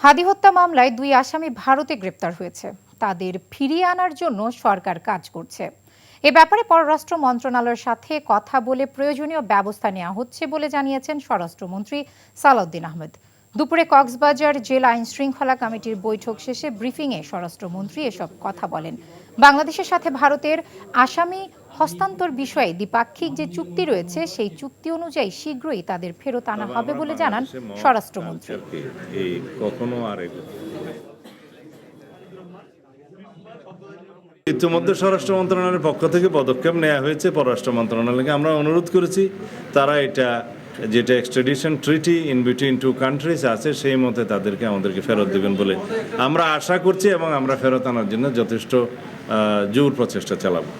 হাদি হত্যা মামলায় 2 আসামি ভারতে গ্রেপ্তার হয়েছে। তাদের ফিরিয়ে আনার জন্য সরকার কাজ করছে। এ ব্যাপারে পররাষ্ট্র মন্ত্রণালয়ের সাথে কথা বলে প্রয়োজনীয় ব্যবস্থা নেওয়া হচ্ছে বলে জানিয়েছেন স্বরাষ্ট্রমন্ত্রী সালাউদ্দিন আহমেদ। দুপুরে কক্সবাজার জেলা আইন শৃঙ্খলা কমিটির বৈঠক শেষে ব্রিফিংয়ে স্বরাষ্ট্রমন্ত্রী এসব কথা বলেন। বাংলাদেশের সাথে ভারতের আসামি হস্তান্তর বিষয়ে দ্বিপাক্ষিক যে চুক্তি রয়েছে সেই চুক্তি অনুযায়ী শীঘ্রই তাদের ফেরত আনা হবে বলে জানান স্বরাষ্ট্রমন্ত্রী। ইতিমধ্যে স্বরাষ্ট্র মন্ত্রণালয়ের পক্ষ থেকে পদক্ষেপ নেওয়া হয়েছে। পররাষ্ট্র মন্ত্রণালয়কে আমরা অনুরোধ করেছি তারা এটা যেটা extradition treaty in between two countries আছে সেই মতে আমাদেরকে ফেরত দেবেন বলে আমরা আশা করছি এবং আমরা ফেরত আনার জন্য যথেষ্ট জোর প্রচেষ্টা চালাবো।